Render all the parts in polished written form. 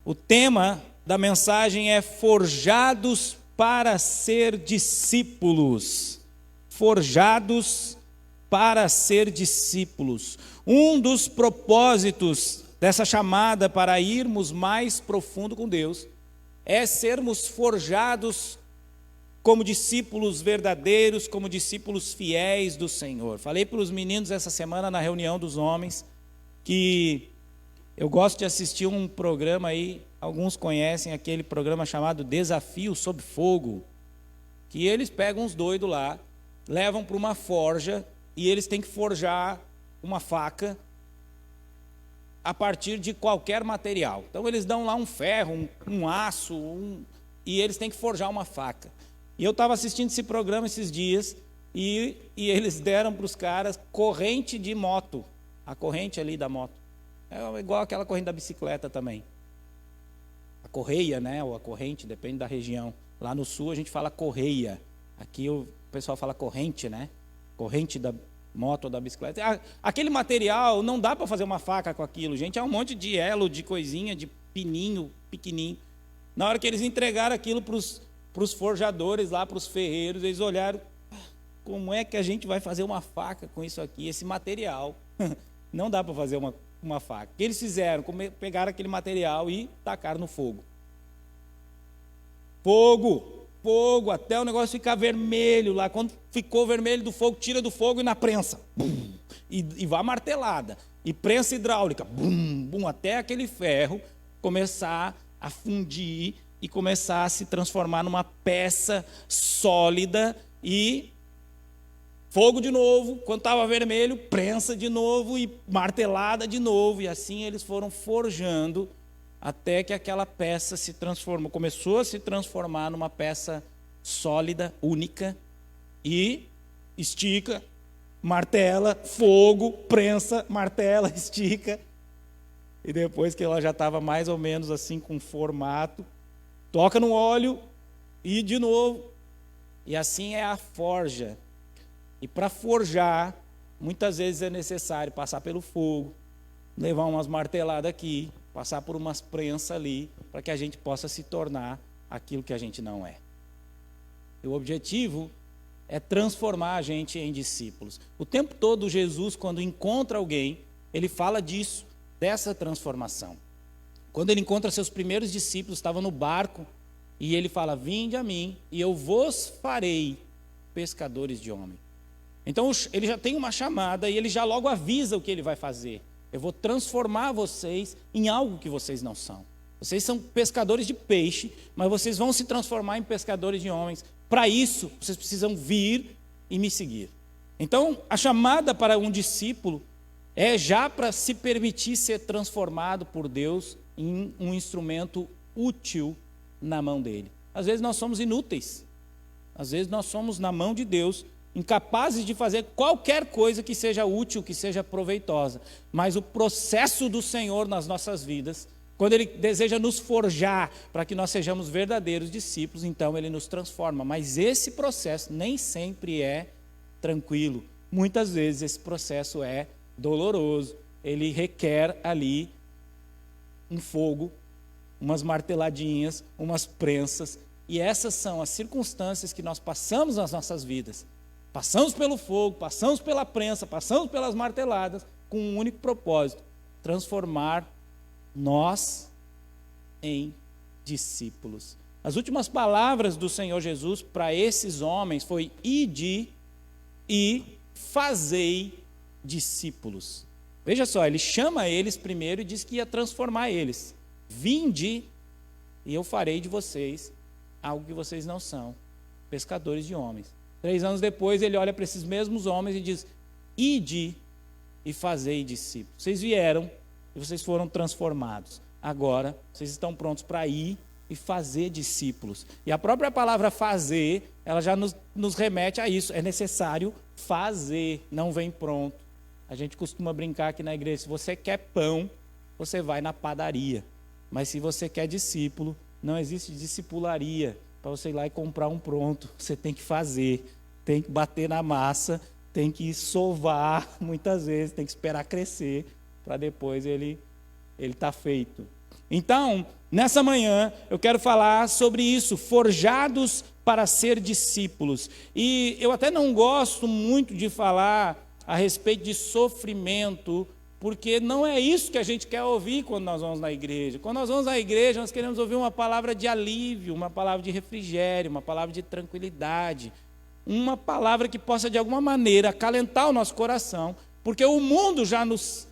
O tema da mensagem é forjados para ser discípulos. Forjados para ser discípulos. Um dos propósitos dessa chamada para irmos mais profundo com Deus é sermos forjados como discípulos verdadeiros, como discípulos fiéis do Senhor. Falei para os meninos essa semana na reunião dos homens que eu gosto de assistir um programa aí, alguns conhecem aquele programa chamado Desafio Sob Fogo, que eles pegam uns doidos lá, levam para uma forja e eles têm que forjar uma faca a partir de qualquer material. Então eles dão lá um ferro, um aço, e eles têm que forjar uma faca. E eu estava assistindo esse programa esses dias e eles deram para os caras corrente de moto, a corrente ali da moto. É igual aquela corrente da bicicleta também. A correia, né, ou a corrente, depende da região. Lá no sul a gente fala correia. Aqui o pessoal fala corrente, né? Corrente da moto ou da bicicleta. Aquele material, não dá para fazer uma faca com aquilo, gente. É um monte de elo, de coisinha, de pininho, pequenininho. Na hora que eles entregaram aquilo para os forjadores lá, para os ferreiros, eles olharam, como é que a gente vai fazer uma faca com isso aqui, esse material? Não dá para fazer uma faca. O que eles fizeram? Pegaram aquele material e tacaram no fogo. Fogo, até o negócio ficar vermelho lá. Quando ficou vermelho do fogo, tira do fogo e na prensa. Bum, e vá martelada. E prensa hidráulica. Bum, até aquele ferro começar a fundir e começar a se transformar numa peça sólida e fogo de novo, quando estava vermelho, prensa de novo e martelada de novo. E assim eles foram forjando até que aquela peça se transformou, começou a se transformar numa peça sólida, única, e estica, martela, fogo, prensa, martela, estica. E depois que ela já estava mais ou menos assim com formato, toca no óleo e de novo. E assim é a forja. E para forjar, muitas vezes é necessário passar pelo fogo, levar umas marteladas aqui, passar por umas prensas ali, para que a gente possa se tornar aquilo que a gente não é. E o objetivo é transformar a gente em discípulos. O tempo todo Jesus, quando encontra alguém, ele fala disso, dessa transformação. Quando ele encontra seus primeiros discípulos, estavam no barco, e ele fala, vinde a mim, e eu vos farei pescadores de homens. Então ele já tem uma chamada, e ele já logo avisa o que ele vai fazer. Eu vou transformar vocês em algo que vocês não são. Vocês são pescadores de peixe, mas vocês vão se transformar em pescadores de homens. Para isso, vocês precisam vir e me seguir. Então, a chamada para um discípulo é já para se permitir ser transformado por Deus em um instrumento útil na mão dele. Às vezes nós somos inúteis. Às vezes nós somos, na mão de Deus, incapazes de fazer qualquer coisa que seja útil, que seja proveitosa. Mas o processo do Senhor nas nossas vidas, quando Ele deseja nos forjar para que nós sejamos verdadeiros discípulos, então Ele nos transforma. Mas esse processo nem sempre é tranquilo. Muitas vezes esse processo é doloroso. Ele requer ali um fogo, umas marteladinhas, umas prensas. E essas são as circunstâncias que nós passamos nas nossas vidas. Passamos pelo fogo, passamos pela prensa, passamos pelas marteladas, com um único propósito: transformar nós em discípulos. As últimas palavras do Senhor Jesus para esses homens foi: ide e fazei discípulos. Veja só, ele chama eles primeiro e diz que ia transformar eles. Vinde e eu farei de vocês algo que vocês não são, pescadores de homens. 3 anos depois, ele olha para esses mesmos homens e diz: ide e fazei discípulos. Vocês vieram e vocês foram transformados. Agora, vocês estão prontos para ir e fazer discípulos. E a própria palavra fazer, ela já nos remete a isso. É necessário fazer, não vem pronto. A gente costuma brincar aqui na igreja: se você quer pão, você vai na padaria. Mas se você quer discípulo, não existe discipularia para você ir lá e comprar um pronto. Você tem que fazer, tem que bater na massa, tem que sovar muitas vezes, tem que esperar crescer para depois ele está feito. Então, nessa manhã, eu quero falar sobre isso, forjados para ser discípulos. E eu até não gosto muito de falar a respeito de sofrimento, porque não é isso que a gente quer ouvir quando nós vamos na igreja. Quando nós vamos na igreja, nós queremos ouvir uma palavra de alívio, uma palavra de refrigério, uma palavra de tranquilidade, uma palavra que possa, de alguma maneira, acalentar o nosso coração, porque o mundo já nos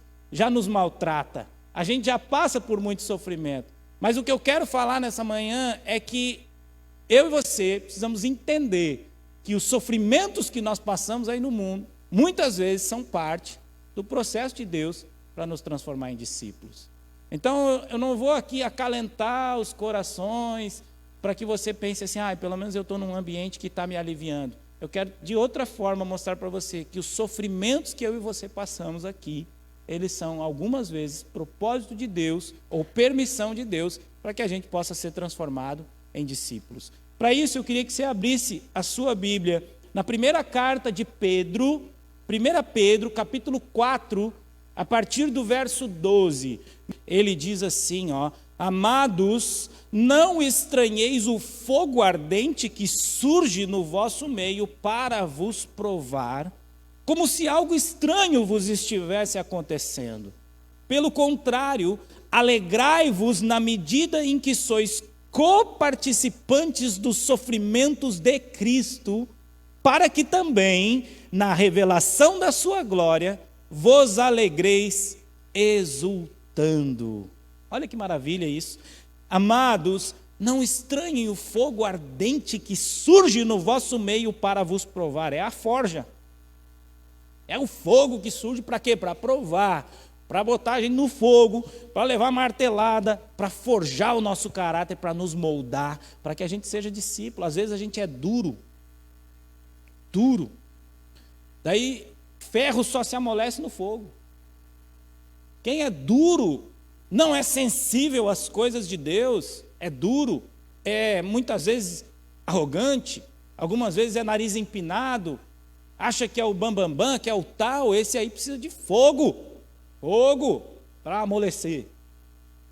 maltrata, a gente já passa por muito sofrimento. Mas o que eu quero falar nessa manhã é que eu e você precisamos entender que os sofrimentos que nós passamos aí no mundo, muitas vezes são parte do processo de Deus para nos transformar em discípulos. Então, eu não vou aqui acalentar os corações para que você pense assim, pelo menos eu estou num ambiente que está me aliviando. Eu quero, de outra forma, mostrar para você que os sofrimentos que eu e você passamos aqui, eles são, algumas vezes, propósito de Deus ou permissão de Deus para que a gente possa ser transformado em discípulos. Para isso, eu queria que você abrisse a sua Bíblia na primeira carta de Pedro, 1 Pedro, capítulo 4, a partir do verso 12. Ele diz assim, amados, não estranheis o fogo ardente que surge no vosso meio para vos provar, como se algo estranho vos estivesse acontecendo. Pelo contrário, alegrai-vos na medida em que sois coparticipantes dos sofrimentos de Cristo, para que também, na revelação da sua glória, vos alegreis exultando. Olha que maravilha isso. Amados, não estranhem o fogo ardente que surge no vosso meio para vos provar. É a forja. É o fogo que surge para quê? Para provar, para botar a gente no fogo, para levar martelada, para forjar o nosso caráter, para nos moldar, para que a gente seja discípulo. Às vezes a gente é duro. Daí, ferro só se amolece no fogo. Quem é duro não é sensível às coisas de Deus, é duro, é muitas vezes arrogante, algumas vezes é nariz empinado, acha que é o bambambam, que é o tal, esse aí precisa de fogo para amolecer.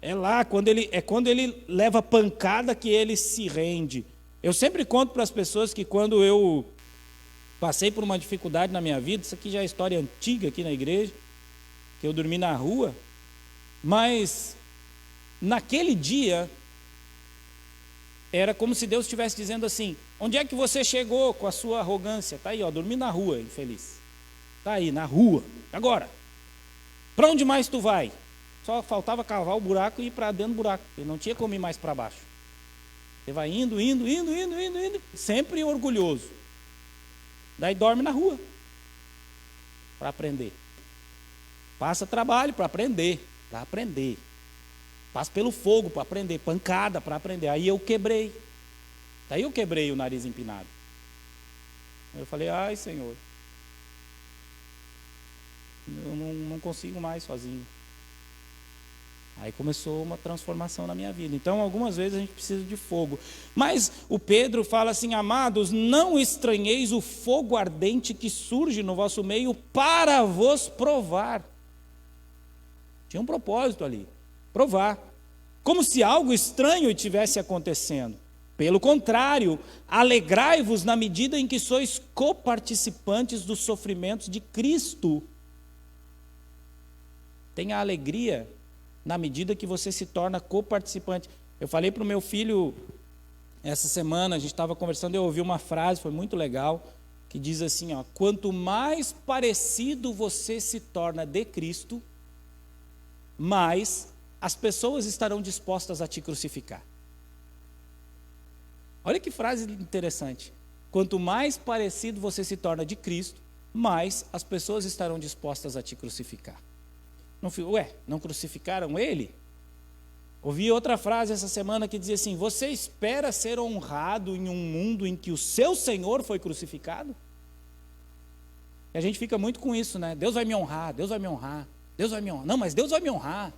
É lá, quando ele leva pancada que ele se rende. Eu sempre conto para as pessoas que quando eu passei por uma dificuldade na minha vida, isso aqui já é história antiga aqui na igreja, que eu dormi na rua, mas naquele dia era como se Deus estivesse dizendo assim, onde é que você chegou com a sua arrogância? Está aí, dormi na rua, infeliz. Está aí, na rua. Agora, para onde mais tu vai? Só faltava cavar o buraco e ir para dentro do buraco, eu não tinha como ir mais para baixo. Você vai indo, sempre orgulhoso. Daí dorme na rua, para aprender. Passa trabalho para aprender. Passa pelo fogo para aprender, pancada para aprender. Aí eu quebrei. Daí eu quebrei o nariz empinado. Eu falei, ai Senhor, eu não consigo mais sozinho. Aí começou uma transformação na minha vida. Então, algumas vezes a gente precisa de fogo. Mas o Pedro fala assim, amados, não estranheis o fogo ardente que surge no vosso meio para vos provar. Tinha um propósito ali, provar. Como se algo estranho estivesse acontecendo. Pelo contrário, alegrai-vos na medida em que sois coparticipantes dos sofrimentos de Cristo. Tenha alegria na medida que você se torna coparticipante. Eu falei para o meu filho, essa semana, a gente estava conversando, eu ouvi uma frase, foi muito legal, que diz assim, quanto mais parecido você se torna de Cristo, mais as pessoas estarão dispostas a te crucificar. Olha que frase interessante. Quanto mais parecido você se torna de Cristo, mais as pessoas estarão dispostas a te crucificar. Não crucificaram ele? Ouvi outra frase essa semana que dizia assim, você espera ser honrado em um mundo em que o seu Senhor foi crucificado? E a gente fica muito com isso, né? Deus vai me honrar, Deus vai me honrar, Deus vai me honrar. Não, mas Deus vai me honrar.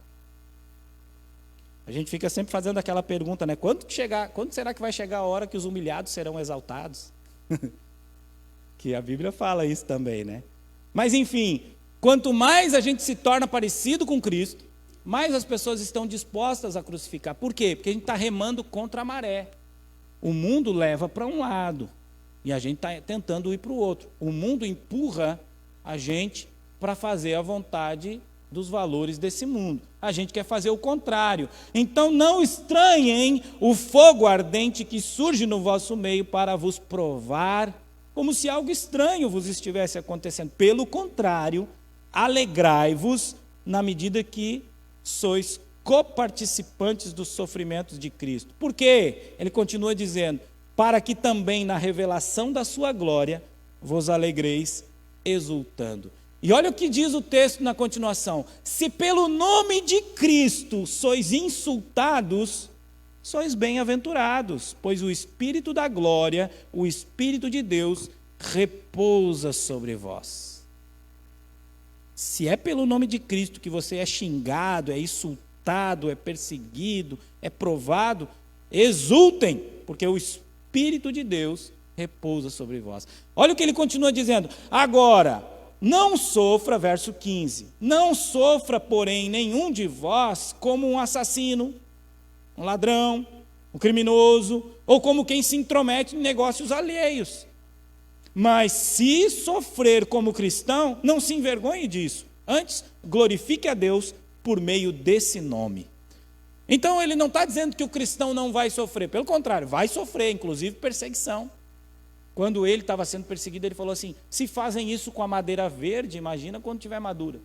A gente fica sempre fazendo aquela pergunta, né? Quando será que vai chegar a hora que os humilhados serão exaltados? Que a Bíblia fala isso também, né? Mas enfim, quanto mais a gente se torna parecido com Cristo, mais as pessoas estão dispostas a crucificar. Por quê? Porque a gente está remando contra a maré. O mundo leva para um lado e a gente está tentando ir para o outro. O mundo empurra a gente para fazer a vontade dos valores desse mundo. A gente quer fazer o contrário. Então não estranhem o fogo ardente que surge no vosso meio para vos provar, como se algo estranho vos estivesse acontecendo. Pelo contrário, alegrai-vos na medida que sois coparticipantes dos sofrimentos de Cristo. Por quê? Ele continua dizendo, para que também na revelação da sua glória vos alegreis exultando. E olha o que diz o texto na continuação: se pelo nome de Cristo sois insultados, sois bem-aventurados, pois o Espírito da glória, o Espírito de Deus, repousa sobre vós. Se é pelo nome de Cristo que você é xingado, é insultado, é perseguido, é provado, exultem, porque o Espírito de Deus repousa sobre vós. Olha o que ele continua dizendo: agora, não sofra, verso 15, não sofra, porém, nenhum de vós como um assassino, um ladrão, um criminoso, ou como quem se intromete em negócios alheios. Mas se sofrer como cristão, não se envergonhe disso. Antes, glorifique a Deus por meio desse nome. Então, ele não está dizendo que o cristão não vai sofrer. Pelo contrário, vai sofrer, inclusive perseguição. Quando ele estava sendo perseguido, ele falou assim: se fazem isso com a madeira verde, imagina quando tiver madura.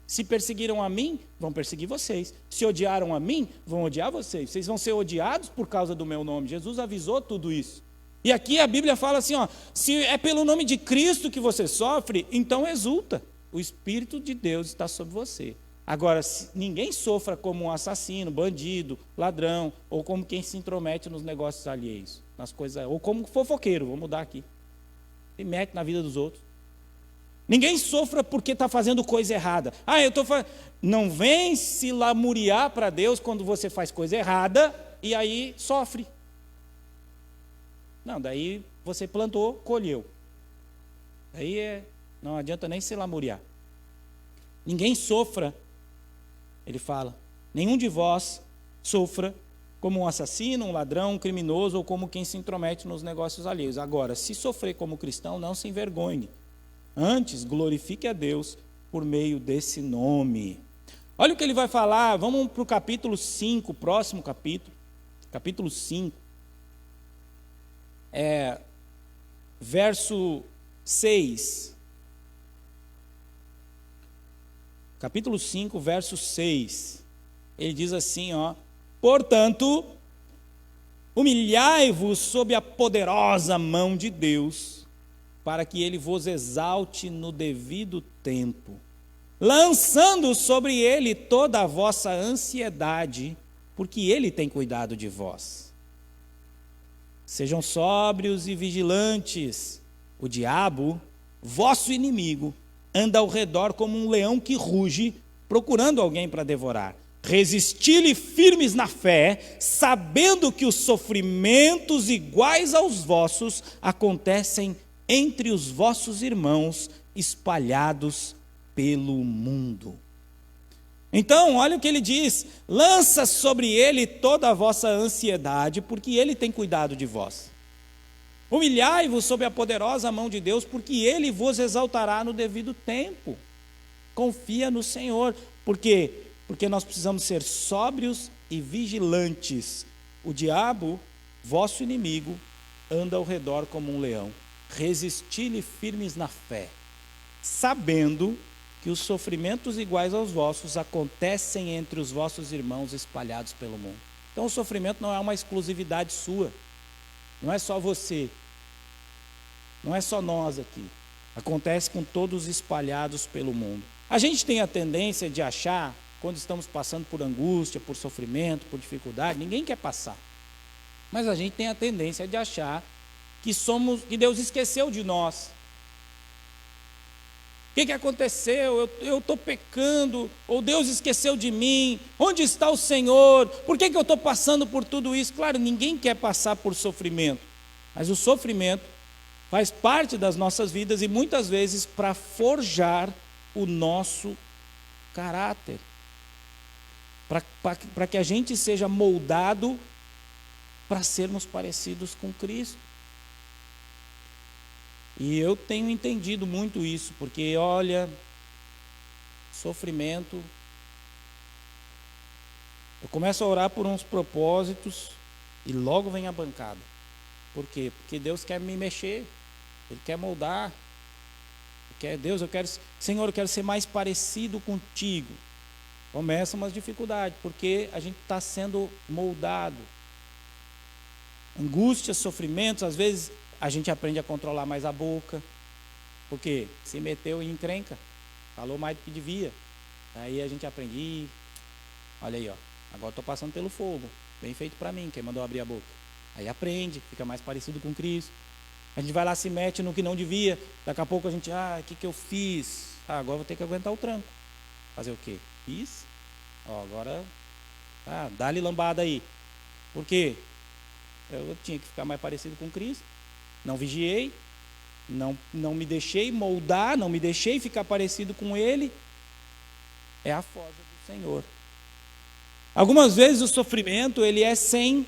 Se perseguiram a mim, vão perseguir vocês. Se odiaram a mim, vão odiar vocês. Vocês vão ser odiados por causa do meu nome. Jesus avisou tudo isso. E aqui a Bíblia fala assim, ó, se é pelo nome de Cristo que você sofre, então exulta. O Espírito de Deus está sobre você. Agora, ninguém sofra como um assassino, bandido, ladrão, ou como quem se intromete nos negócios alheios, nas coisas, ou como fofoqueiro, vou mudar aqui. Se mete na vida dos outros. Ninguém sofra porque está fazendo coisa errada. Não vem se lamuriar para Deus quando você faz coisa errada e aí sofre. Não, daí você plantou, colheu. Aí não adianta nem se lamuriar. Ninguém sofra, ele fala, nenhum de vós sofra como um assassino, um ladrão, um criminoso ou como quem se intromete nos negócios alheios. Agora, se sofrer como cristão, não se envergonhe. Antes, glorifique a Deus por meio desse nome. Olha o que ele vai falar, vamos para o capítulo 5, próximo capítulo, capítulo 5, verso 6. Capítulo 5, verso 6. Ele diz assim, ó: portanto, humilhai-vos sob a poderosa mão de Deus, para que ele vos exalte no devido tempo, lançando sobre ele toda a vossa ansiedade, porque ele tem cuidado de vós. Sejam sóbrios e vigilantes. O diabo, vosso inimigo, anda ao redor como um leão que ruge, procurando alguém para devorar. Resisti-lhe firmes na fé, sabendo que os sofrimentos iguais aos vossos acontecem entre os vossos irmãos espalhados pelo mundo. Então, olha o que ele diz: lança sobre ele toda a vossa ansiedade, porque ele tem cuidado de vós. Humilhai-vos sob a poderosa mão de Deus, porque ele vos exaltará no devido tempo. Confia no Senhor. Por quê? Porque nós precisamos ser sóbrios e vigilantes. O diabo, vosso inimigo, anda ao redor como um leão. Resisti-lhe firmes na fé, sabendo que os sofrimentos iguais aos vossos acontecem entre os vossos irmãos espalhados pelo mundo. Então o sofrimento não é uma exclusividade sua. Não é só você. Não é só nós aqui. Acontece com todos espalhados pelo mundo. A gente tem a tendência de achar, quando estamos passando por angústia, por sofrimento, por dificuldade, ninguém quer passar. Mas a gente tem a tendência de achar que Deus esqueceu de nós. O que aconteceu? Eu estou pecando, ou Deus esqueceu de mim, onde está o Senhor? Por que eu estou passando por tudo isso? Claro, ninguém quer passar por sofrimento, mas o sofrimento faz parte das nossas vidas e muitas vezes para forjar o nosso caráter. para que a gente seja moldado para sermos parecidos com Cristo. E eu tenho entendido muito isso, porque olha, sofrimento. Eu começo a orar por uns propósitos e logo vem a bancada. Por quê? Porque Deus quer me mexer, Ele quer moldar. Deus, Senhor, eu quero ser mais parecido contigo. Começam umas dificuldades, porque a gente está sendo moldado. Angústias, sofrimentos, às vezes a gente aprende a controlar mais a boca. Por quê? Se meteu em encrenca, falou mais do que devia. Aí a gente aprende, olha aí, ó, agora estou passando pelo fogo, bem feito para mim, quem mandou abrir a boca. Aí aprende, fica mais parecido com Cristo. A gente vai lá, se mete no que não devia, daqui a pouco a gente, o que eu fiz? Agora vou ter que aguentar o tranco. Fazer o quê? Fiz? Agora, dá-lhe lambada aí. Por quê? Eu tinha que ficar mais parecido com Cristo. Não vigiei, não me deixei moldar, não me deixei ficar parecido com Ele. É a forja do Senhor. Algumas vezes o sofrimento ele é sem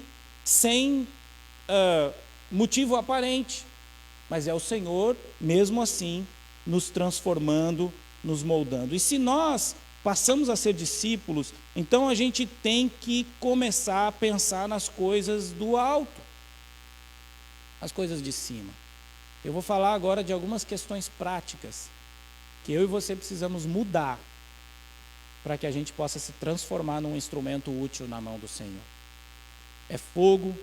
motivo aparente, mas é o Senhor, mesmo assim, nos transformando, nos moldando. E se nós passamos a ser discípulos, então a gente tem que começar a pensar nas coisas do alto, as coisas de cima. Eu vou falar agora de algumas questões práticas que eu e você precisamos mudar para que a gente possa se transformar num instrumento útil na mão do Senhor. É fogo,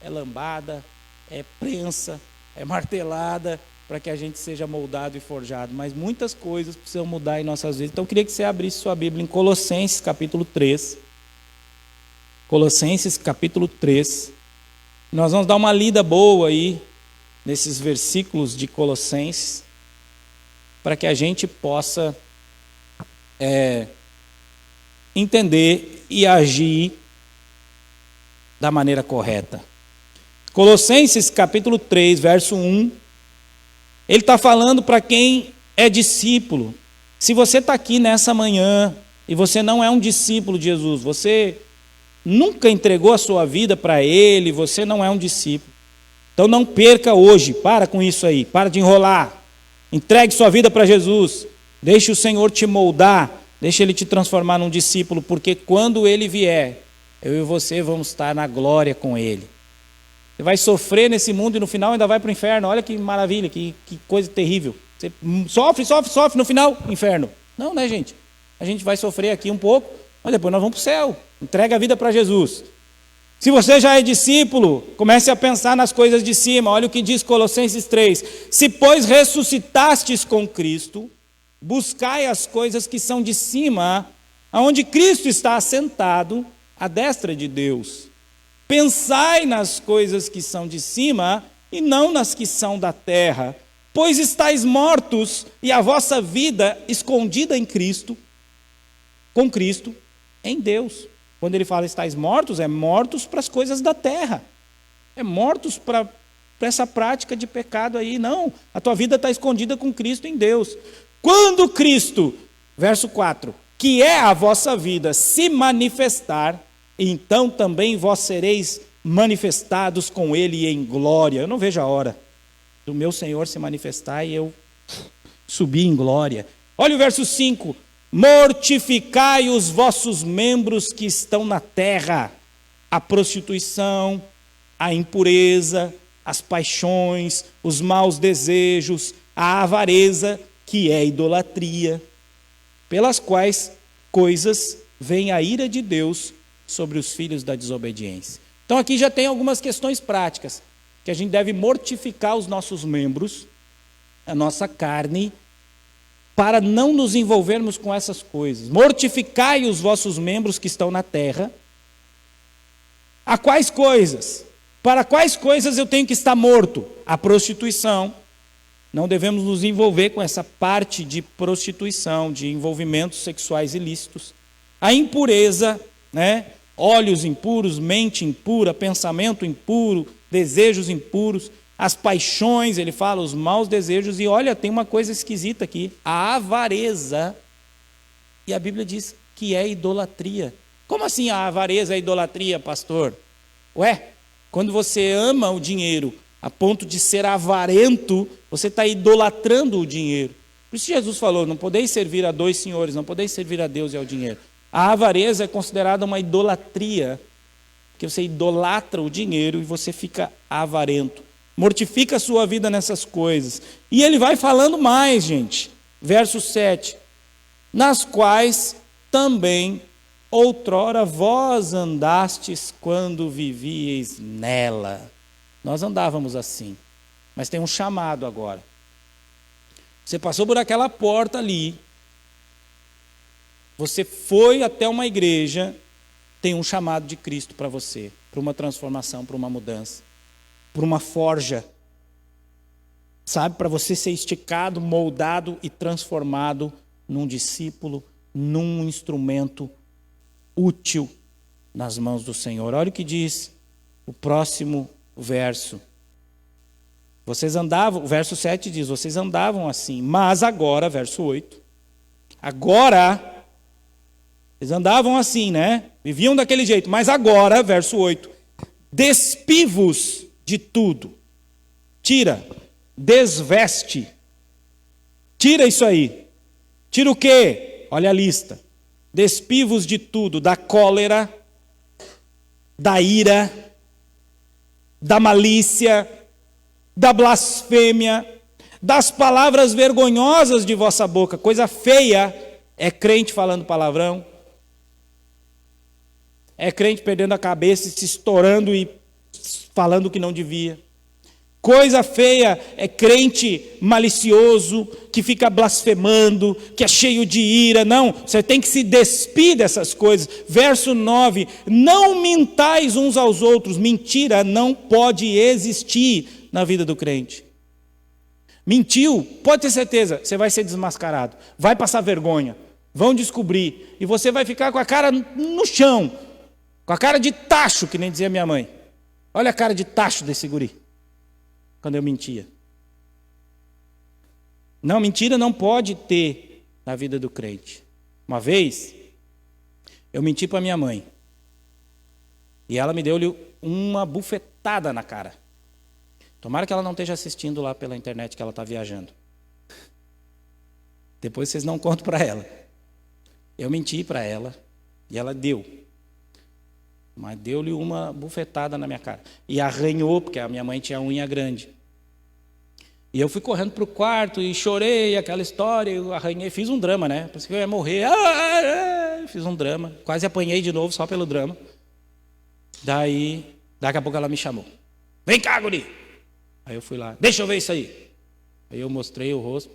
é lambada, é prensa, é martelada, para que a gente seja moldado e forjado. Mas muitas coisas precisam mudar em nossas vidas. Então eu queria que você abrisse sua Bíblia em Colossenses capítulo 3. Colossenses capítulo 3. Nós vamos dar uma lida boa aí nesses versículos de Colossenses, para que a gente possa entender e agir da maneira correta. Colossenses capítulo 3, verso 1, ele está falando para quem é discípulo. Se você está aqui nessa manhã e você não é um discípulo de Jesus, você nunca entregou a sua vida para Ele, você não é um discípulo. Então não perca hoje, para com isso aí, para de enrolar. Entregue sua vida para Jesus, deixe o Senhor te moldar, deixe Ele te transformar num discípulo, porque quando Ele vier, eu e você vamos estar na glória com Ele. Você vai sofrer nesse mundo e no final ainda vai para o inferno. Olha que maravilha, que coisa terrível. Você sofre, no final, inferno. Não, né, gente? A gente vai sofrer aqui um pouco, mas depois nós vamos para o céu. Entrega a vida para Jesus. Se você já é discípulo, comece a pensar nas coisas de cima. Olha o que diz Colossenses 3. Se, pois, ressuscitastes com Cristo, buscai as coisas que são de cima, aonde Cristo está assentado, à destra de Deus. Pensai nas coisas que são de cima e não nas que são da terra, pois estáis mortos e a vossa vida escondida em Cristo, com Cristo, em Deus. Quando ele fala estáis mortos, é mortos para as coisas da terra, é mortos para essa prática de pecado aí. Não, a tua vida está escondida com Cristo em Deus. Quando Cristo, verso 4, que é a vossa vida, se manifestar, então também vós sereis manifestados com Ele em glória. Eu não vejo a hora do meu Senhor se manifestar e eu subir em glória. Olha o verso 5. Mortificai os vossos membros que estão na terra, a prostituição, a impureza, as paixões, os maus desejos, a avareza, que é idolatria, pelas quais coisas vem a ira de Deus sobre os filhos da desobediência. Então aqui já tem algumas questões práticas, que a gente deve mortificar os nossos membros, a nossa carne, para não nos envolvermos com essas coisas. Mortificai os vossos membros que estão na terra. A quais coisas? Para quais coisas eu tenho que estar morto? A prostituição. Não devemos nos envolver com essa parte de prostituição, de envolvimentos sexuais ilícitos. A impureza, né? Olhos impuros, mente impura, pensamento impuro, desejos impuros, as paixões, ele fala, os maus desejos, e olha, tem uma coisa esquisita aqui, a avareza, e a Bíblia diz que é idolatria. Como assim a avareza é a idolatria, pastor? Ué, quando você ama o dinheiro a ponto de ser avarento, você está idolatrando o dinheiro. Por isso Jesus falou, não podeis servir a dois senhores, não podeis servir a Deus e ao dinheiro. A avareza é considerada uma idolatria, porque você idolatra o dinheiro e você fica avarento. Mortifica a sua vida nessas coisas. E ele vai falando mais, gente. Verso 7. Nas quais também outrora vós andastes quando vivieis nela. Nós andávamos assim. Mas tem um chamado agora. Você passou por aquela porta ali. Você foi até uma igreja. Tem um chamado de Cristo para você. Para uma transformação, para uma mudança. Para uma forja. Sabe? Para você ser esticado, moldado e transformado num discípulo, num instrumento útil nas mãos do Senhor. Olha o que diz o próximo verso. Vocês andavam, o verso 7 diz, vocês andavam assim, mas agora, verso 8, agora, eles andavam assim, né? Viviam daquele jeito, mas agora, verso 8, despive-vos de tudo. Tira, desveste. Tira isso aí. Tira o quê? Olha a lista. Despive-vos de tudo, da cólera, da ira, da malícia, da blasfêmia, das palavras vergonhosas de vossa boca. Coisa feia é crente falando palavrão, é crente perdendo a cabeça, se estourando e falando o que não devia. Coisa feia é crente malicioso, que fica blasfemando, que é cheio de ira. Não, você tem que se despir dessas coisas. Verso 9, não mintais uns aos outros. Mentira não pode existir na vida do crente. Mentiu, pode ter certeza, você vai ser desmascarado. Vai passar vergonha, vão descobrir. E você vai ficar com a cara no chão, com a cara de tacho, que nem dizia minha mãe. Olha a cara de tacho desse guri. Quando eu mentia. Não, mentira não pode ter na vida do crente. Uma vez, eu menti para minha mãe. E ela me deu uma bufetada na cara. Tomara que ela não esteja assistindo lá pela internet que ela está viajando. Depois vocês não contam para ela. Eu menti para ela e ela deu. Mas deu-lhe uma bufetada na minha cara. E arranhou, porque a minha mãe tinha unha grande. E eu fui correndo para o quarto e chorei aquela história, eu arranhei, fiz um drama, né? Pensei que eu ia morrer. Fiz um drama, quase apanhei de novo só pelo drama. Daí, daqui a pouco ela me chamou. Vem cá, guri! Aí eu fui lá, deixa eu ver isso aí. Aí eu mostrei o rosto.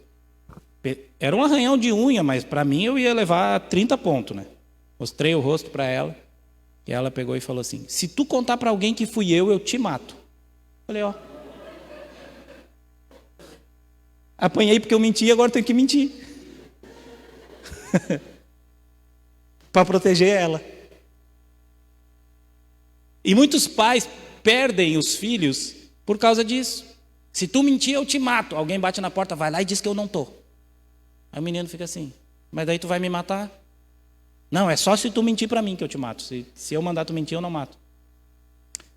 Era um arranhão de unha, mas para mim eu ia levar 30 pontos, né? Mostrei o rosto para ela. E ela pegou e falou assim, se tu contar para alguém que fui eu te mato. Falei, ó. Apanhei porque eu menti, agora tenho que mentir. Para proteger ela. E muitos pais perdem os filhos por causa disso. Se tu mentir, eu te mato. Alguém bate na porta, vai lá e diz que eu não estou. Aí o menino fica assim, mas daí tu vai me matar? Não, é só se tu mentir para mim que eu te mato. Se eu mandar tu mentir, eu não mato.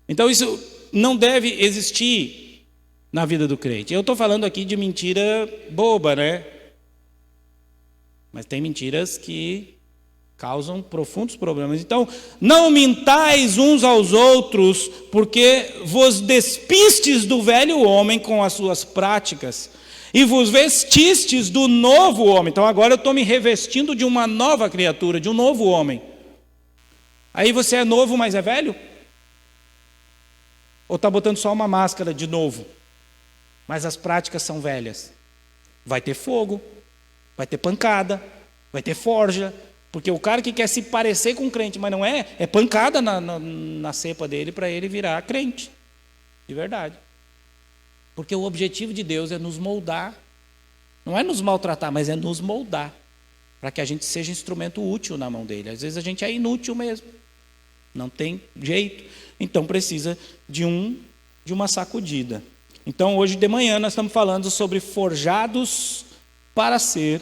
Então isso não deve existir na vida do crente. Eu estou falando aqui de mentira boba, né? Mas tem mentiras que causam profundos problemas. Então, não mintais uns aos outros, porque vos despistes do velho homem com as suas práticas, e vos vestistes do novo homem. Então agora eu estou me revestindo de uma nova criatura, de um novo homem. Aí você é novo, mas é velho? Ou está botando só uma máscara de novo? Mas as práticas são velhas. Vai ter fogo, vai ter pancada, vai ter forja. Porque o cara que quer se parecer com crente, mas não é, é pancada na cepa dele para ele virar crente. De verdade. Porque o objetivo de Deus é nos moldar. Não é nos maltratar, mas é nos moldar. Para que a gente seja instrumento útil na mão dele. Às vezes a gente é inútil mesmo. Não tem jeito. Então precisa de uma sacudida. Então hoje de manhã nós estamos falando sobre forjados para ser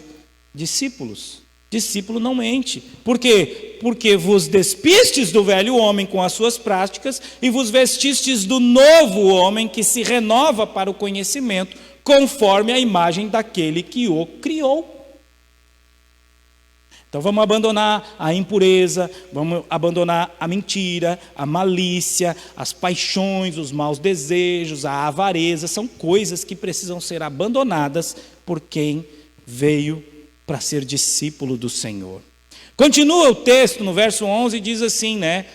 discípulos. Discípulo não mente. Por quê? Porque vos despistes do velho homem com as suas práticas e vos vestistes do novo homem que se renova para o conhecimento, conforme a imagem daquele que o criou. Então vamos abandonar a impureza, vamos abandonar a mentira, a malícia, as paixões, os maus desejos, a avareza. São coisas que precisam ser abandonadas por quem veio para ser discípulo do Senhor. Continua o texto no verso 11 e diz assim, né?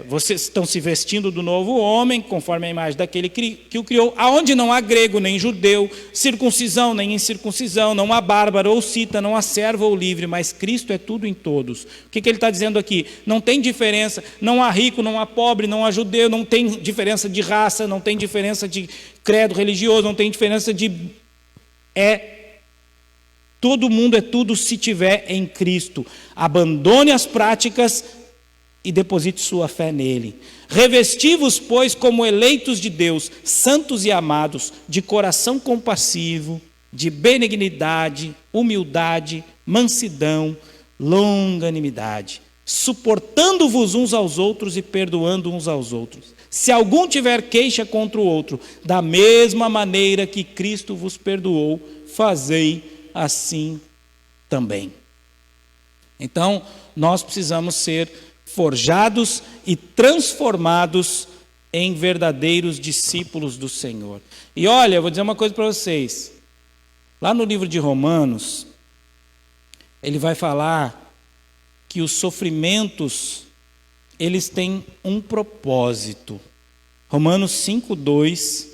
Vocês estão se vestindo do novo homem, conforme a imagem daquele que o criou, aonde não há grego nem judeu, circuncisão nem incircuncisão, não há bárbaro ou cita, não há servo ou livre, mas Cristo é tudo em todos. O que ele está dizendo aqui? Não tem diferença, não há rico, não há pobre, não há judeu, não tem diferença de raça, não tem diferença de credo religioso, não tem diferença de... Todo mundo é tudo se tiver em Cristo. Abandone as práticas e deposite sua fé nele. Revesti-vos, pois, como eleitos de Deus, santos e amados, de coração compassivo, de benignidade, humildade, mansidão, longanimidade, suportando-vos uns aos outros e perdoando uns aos outros. Se algum tiver queixa contra o outro, da mesma maneira que Cristo vos perdoou, fazei assim também. Então, nós precisamos ser forjados e transformados em verdadeiros discípulos do Senhor. E olha, eu vou dizer uma coisa para vocês. Lá no livro de Romanos, ele vai falar que os sofrimentos, eles têm um propósito. Romanos 5:3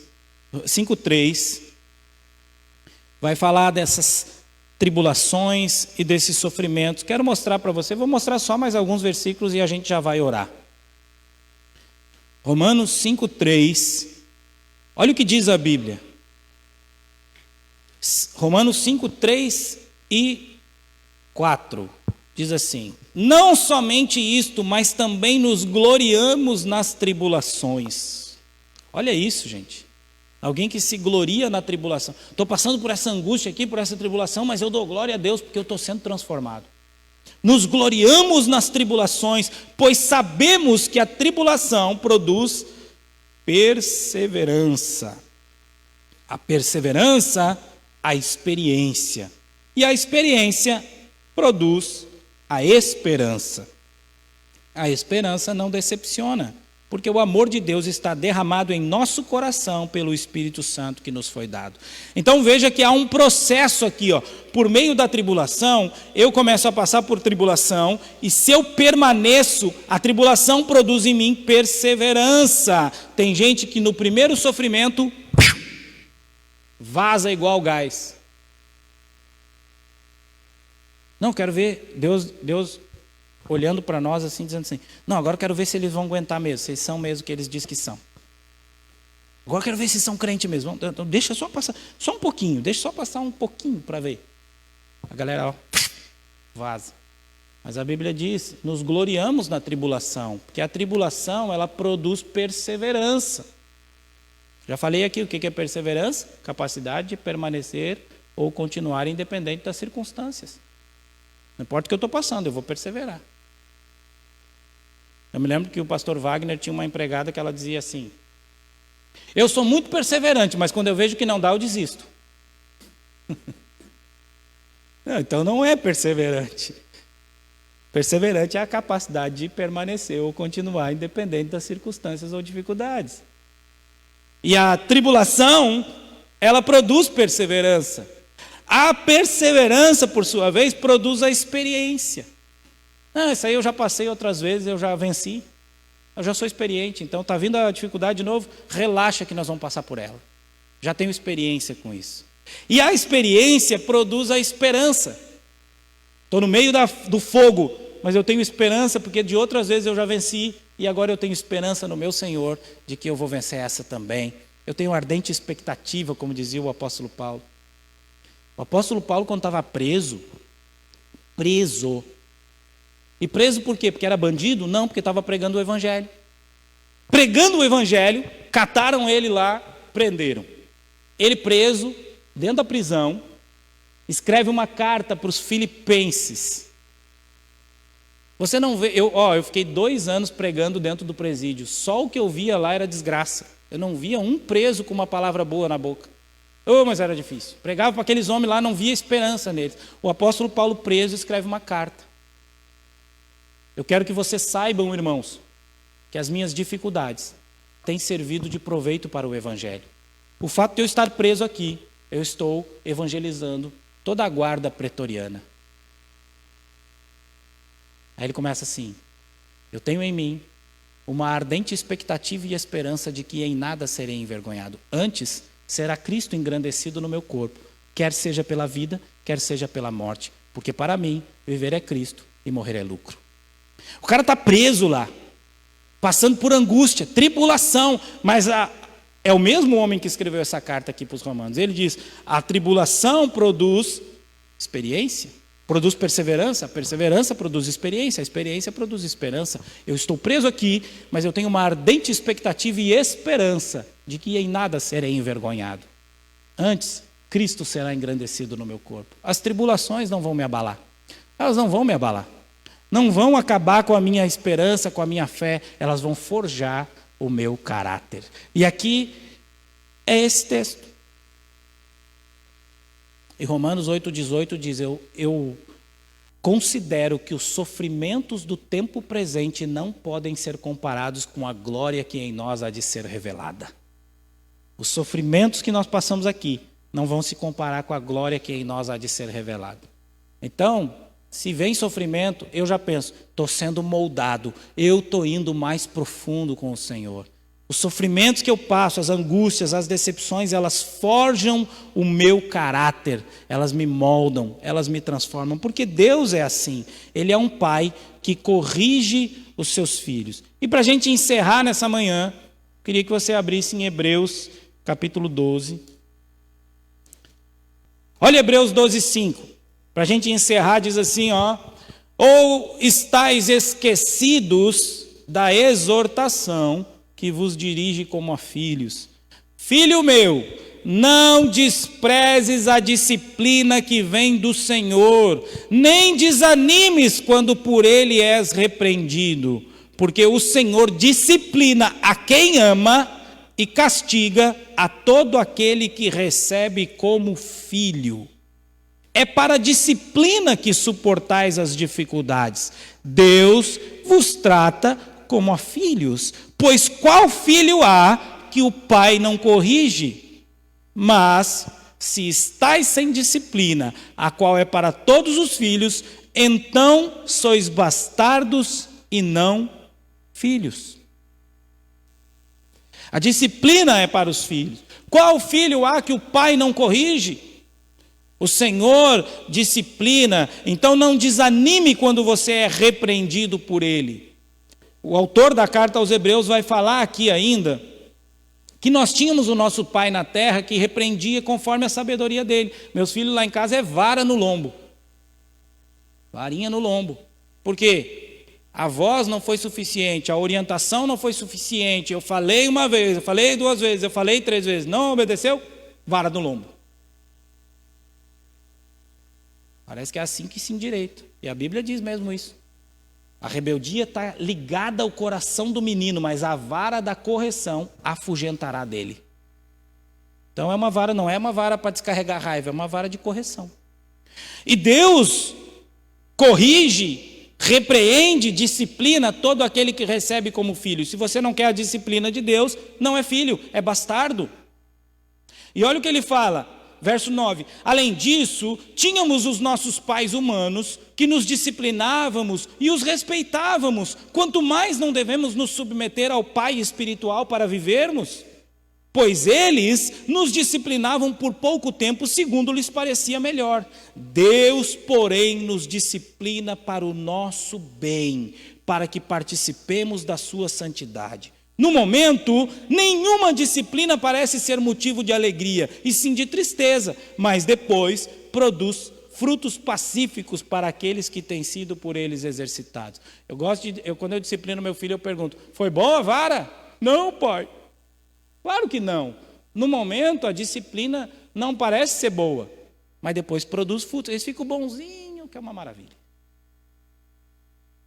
vai falar dessas tribulações e desses sofrimentos. Quero mostrar para você, vou mostrar só mais alguns versículos e a gente já vai orar. Romanos 5:3, olha o que diz a Bíblia. Romanos 5:3 e 4, diz assim: não somente isto, mas também nos gloriamos nas tribulações. Olha isso, gente. Alguém que se gloria na tribulação. Estou passando por essa angústia aqui, por essa tribulação, mas eu dou glória a Deus porque eu estou sendo transformado. Nos gloriamos nas tribulações, pois sabemos que a tribulação produz perseverança. A perseverança, a experiência. E a experiência produz a esperança. A esperança não decepciona, porque o amor de Deus está derramado em nosso coração pelo Espírito Santo que nos foi dado. Então veja que há um processo aqui, ó. Por meio da tribulação, eu começo a passar por tribulação, e se eu permaneço, a tribulação produz em mim perseverança. Tem gente que no primeiro sofrimento vaza igual gás. Não, quero ver Deus olhando para nós assim, dizendo assim, não, agora eu quero ver se eles vão aguentar mesmo, se eles são mesmo o que eles dizem que são. Agora eu quero ver se são crentes mesmo. Então, deixa só passar, só um pouquinho, deixa só passar um pouquinho para ver. A galera, ó, vaza. Mas a Bíblia diz, nos gloriamos na tribulação, porque a tribulação, ela produz perseverança. Já falei aqui o que é perseverança? Capacidade de permanecer ou continuar independente das circunstâncias. Não importa o que eu estou passando, eu vou perseverar. Eu me lembro que o pastor Wagner tinha uma empregada que ela dizia assim, eu sou muito perseverante, mas quando eu vejo que não dá, eu desisto. Não, então não é perseverante. Perseverante é a capacidade de permanecer ou continuar independente das circunstâncias ou dificuldades. E a tribulação, ela produz perseverança. A perseverança, por sua vez, produz a experiência. Isso aí eu já passei outras vezes, eu já venci. Eu já sou experiente, então está vindo a dificuldade de novo, relaxa que nós vamos passar por ela. Já tenho experiência com isso. E a experiência produz a esperança. Estou no meio do fogo, mas eu tenho esperança porque de outras vezes eu já venci e agora eu tenho esperança no meu Senhor de que eu vou vencer essa também. Eu tenho ardente expectativa, como dizia o apóstolo Paulo. O apóstolo Paulo, quando estava preso. E preso por quê? Porque era bandido? Não, porque estava pregando o evangelho. Pregando o evangelho, cataram ele lá, prenderam. Ele preso, dentro da prisão, escreve uma carta para os filipenses. Você não vê, eu fiquei 2 anos pregando dentro do presídio, só o que eu via lá era desgraça. Eu não via um preso com uma palavra boa na boca. Mas era difícil. Pregava para aqueles homens lá, não via esperança neles. O apóstolo Paulo preso escreve uma carta. Eu quero que vocês saibam, irmãos, que as minhas dificuldades têm servido de proveito para o evangelho. O fato de eu estar preso aqui, eu estou evangelizando toda a guarda pretoriana. Aí ele começa assim: eu tenho em mim uma ardente expectativa e esperança de que em nada serei envergonhado. Antes, será Cristo engrandecido no meu corpo, quer seja pela vida, quer seja pela morte. Porque para mim, viver é Cristo e morrer é lucro. O cara está preso lá, passando por angústia, tribulação, mas é o mesmo homem que escreveu essa carta aqui para os romanos. Ele diz: a tribulação produz experiência, produz perseverança, a perseverança produz experiência, a experiência produz esperança. Eu estou preso aqui, mas eu tenho uma ardente expectativa e esperança de que em nada serei envergonhado. Antes, Cristo será engrandecido no meu corpo. As tribulações não vão me abalar. Elas não vão me abalar. Não vão acabar com a minha esperança, com a minha fé. Elas vão forjar o meu caráter. E aqui é esse texto. E Romanos 8,18 diz: eu considero que os sofrimentos do tempo presente não podem ser comparados com a glória que em nós há de ser revelada. Os sofrimentos que nós passamos aqui não vão se comparar com a glória que em nós há de ser revelada. Então, se vem sofrimento, eu já penso: estou sendo moldado, eu estou indo mais profundo com o Senhor. Os sofrimentos que eu passo, as angústias, as decepções, elas forjam o meu caráter, elas me moldam, elas me transformam, porque Deus é assim. Ele é um pai que corrige os seus filhos. E para a gente encerrar nessa manhã, queria que você abrisse em Hebreus, capítulo 12. Olha Hebreus 12:5. Para a gente encerrar, diz assim, ou estáis esquecidos da exortação que vos dirige como a filhos. Filho meu, não desprezes a disciplina que vem do Senhor, nem desanimes quando por ele és repreendido, porque o Senhor disciplina a quem ama e castiga a todo aquele que recebe como filho. É para a disciplina que suportais as dificuldades. Deus vos trata como a filhos. Pois qual filho há que o pai não corrige? Mas, se estáis sem disciplina, a qual é para todos os filhos, então sois bastardos e não filhos. A disciplina é para os filhos. Qual filho há que o pai não corrige? O Senhor disciplina, então não desanime quando você é repreendido por Ele. O autor da carta aos Hebreus vai falar aqui ainda que nós tínhamos o nosso pai na terra que repreendia conforme a sabedoria dele. Meus filhos lá em casa é vara no lombo. Varinha no lombo. Por quê? A voz não foi suficiente, a orientação não foi suficiente. Eu falei uma vez, eu falei 2 vezes, eu falei 3 vezes. Não obedeceu? Vara no lombo. Parece que é assim que se endireita. E a Bíblia diz mesmo isso. A rebeldia está ligada ao coração do menino, mas a vara da correção afugentará dele. Então não é uma vara para descarregar raiva, é uma vara de correção. E Deus corrige, repreende, disciplina todo aquele que recebe como filho. Se você não quer a disciplina de Deus, não é filho, é bastardo. E olha o que ele fala. Verso 9, além disso, tínhamos os nossos pais humanos, que nos disciplinávamos e os respeitávamos, quanto mais não devemos nos submeter ao Pai espiritual para vivermos? Pois eles nos disciplinavam por pouco tempo, segundo lhes parecia melhor. Deus, porém, nos disciplina para o nosso bem, para que participemos da sua santidade. No momento, nenhuma disciplina parece ser motivo de alegria, e sim de tristeza, mas depois produz frutos pacíficos para aqueles que têm sido por eles exercitados. Quando eu disciplino meu filho, eu pergunto: foi boa a vara? Não, pai. Claro que não. No momento, a disciplina não parece ser boa, mas depois produz frutos. Eles ficam bonzinhos, que é uma maravilha.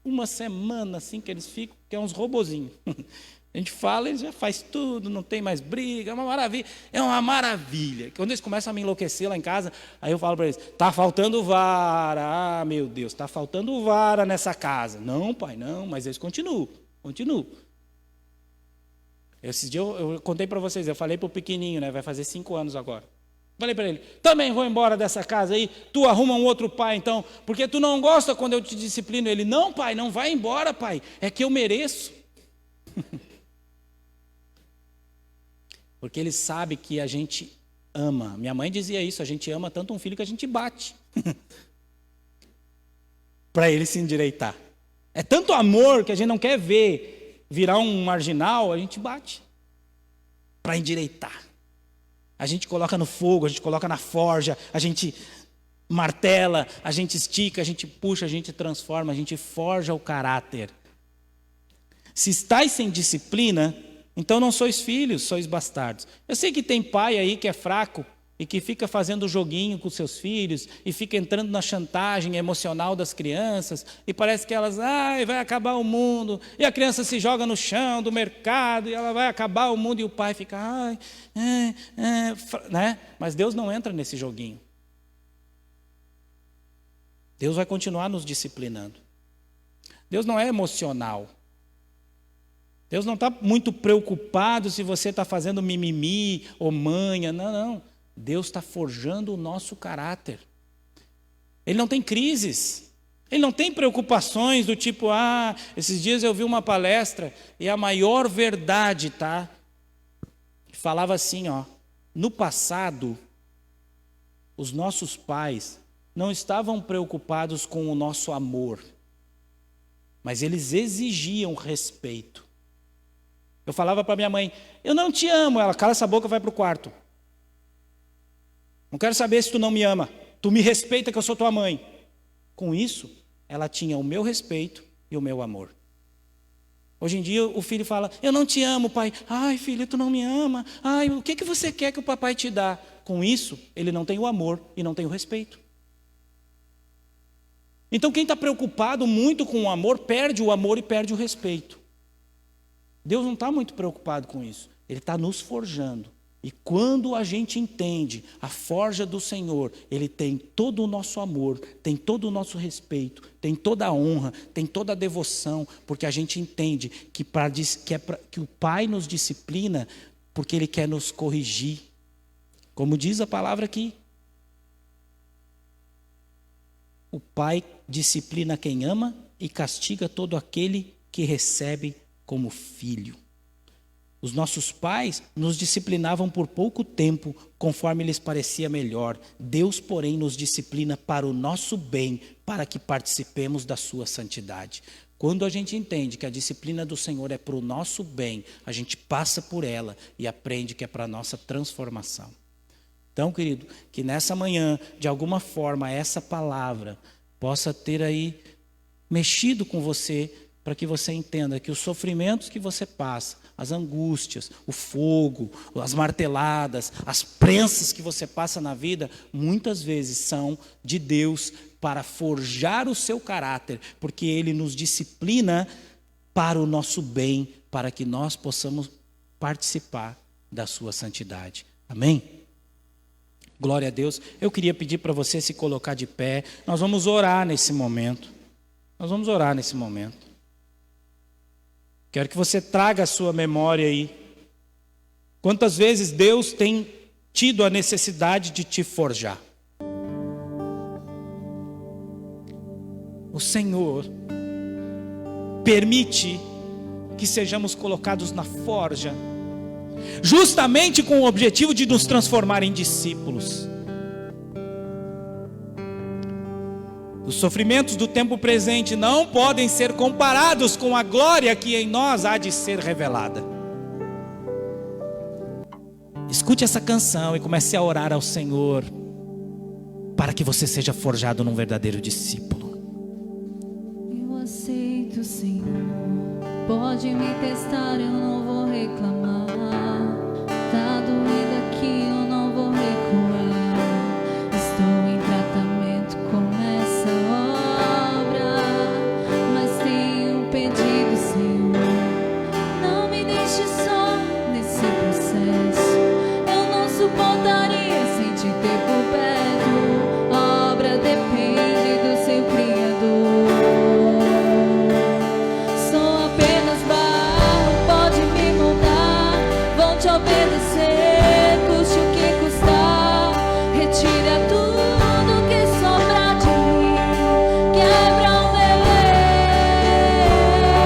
Uma semana assim que eles ficam, que é uns robozinhos. A gente fala, eles já faz tudo, não tem mais briga, é uma maravilha. É uma maravilha. Quando eles começam a me enlouquecer lá em casa, aí eu falo para eles, está faltando vara. Ah, meu Deus, está faltando vara nessa casa. Não, pai, não, mas eles continuam. Esses dias eu contei para vocês, eu falei para o pequenininho, né, vai fazer 5 anos agora. Falei para ele, também vou embora dessa casa aí, tu arruma um outro pai então, porque tu não gosta quando eu te disciplino. Ele, não pai, não vai embora pai, é que eu mereço. Porque ele sabe que a gente ama. Minha mãe dizia isso, a gente ama tanto um filho que a gente bate. Para ele se endireitar. É tanto amor que a gente não quer ver virar um marginal, a gente bate. Para endireitar. A gente coloca no fogo, a gente coloca na forja, a gente martela, a gente estica, a gente puxa, a gente transforma, a gente forja o caráter. Se estáis sem disciplina, então não sois filhos, sois bastardos. Eu sei que tem pai aí que é fraco e que fica fazendo joguinho com seus filhos e fica entrando na chantagem emocional das crianças e parece que elas, vai acabar o mundo, e a criança se joga no chão do mercado e ela vai acabar o mundo e o pai fica, né? Mas Deus não entra nesse joguinho. Deus vai continuar nos disciplinando. Deus não é emocional. Deus não está muito preocupado se você está fazendo mimimi ou manha, não. Deus está forjando o nosso caráter. Ele não tem crises. Ele não tem preocupações do tipo, esses dias eu vi uma palestra e a maior verdade, tá? Falava assim, no passado, os nossos pais não estavam preocupados com o nosso amor, mas eles exigiam respeito. Eu falava para minha mãe, eu não te amo. Ela, cala essa boca, vai para o quarto. Não quero saber se tu não me ama. Tu me respeita que eu sou tua mãe. Com isso, ela tinha o meu respeito e o meu amor. Hoje em dia o filho fala, eu não te amo, pai. Ai, filho, tu não me ama. Ai, o que você quer que o papai te dá? Com isso, ele não tem o amor e não tem o respeito. Então quem está preocupado muito com o amor e perde o respeito. Deus não está muito preocupado com isso. Ele está nos forjando. E quando a gente entende a forja do Senhor, Ele tem todo o nosso amor, tem todo o nosso respeito, tem toda a honra, tem toda a devoção, porque a gente entende que o Pai nos disciplina porque Ele quer nos corrigir. Como diz a palavra aqui. O Pai disciplina quem ama e castiga todo aquele que recebe como filho. Os nossos pais nos disciplinavam por pouco tempo, conforme lhes parecia melhor. Deus, porém, nos disciplina para o nosso bem, para que participemos da sua santidade. Quando a gente entende que a disciplina do Senhor é para o nosso bem, a gente passa por ela e aprende que é para a nossa transformação. Então, querido, que nessa manhã, de alguma forma, essa palavra possa ter aí mexido com você, para que você entenda que os sofrimentos que você passa, as angústias, o fogo, as marteladas, as prensas que você passa na vida, muitas vezes são de Deus para forjar o seu caráter, porque Ele nos disciplina para o nosso bem, para que nós possamos participar da sua santidade. Amém? Glória a Deus. Eu queria pedir para você se colocar de pé. Nós vamos orar nesse momento. Quero que você traga a sua memória aí. Quantas vezes Deus tem tido a necessidade de te forjar? O Senhor permite que sejamos colocados na forja, justamente com o objetivo de nos transformar em discípulos. Os sofrimentos do tempo presente não podem ser comparados com a glória que em nós há de ser revelada. Escute essa canção e comece a orar ao Senhor, para que você seja forjado num verdadeiro discípulo. Eu aceito, Senhor, pode me testar, eu não vou reclamar. Tá doendo aqui, eu não vou recuar. Estou te obedecer, custe o que custar. Retira tudo que sobra de mim. Quebra o meu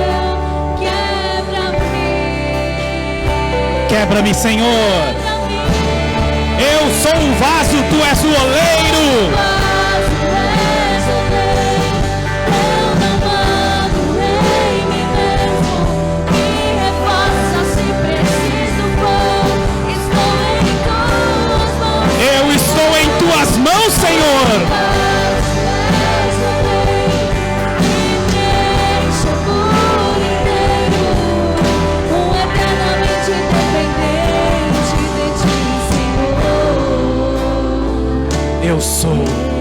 eu, quebra-me. Quebra-me, Senhor. Eu sou um vaso, tu és o oleiro. Eu estou em tuas mãos, Senhor. Eu sou.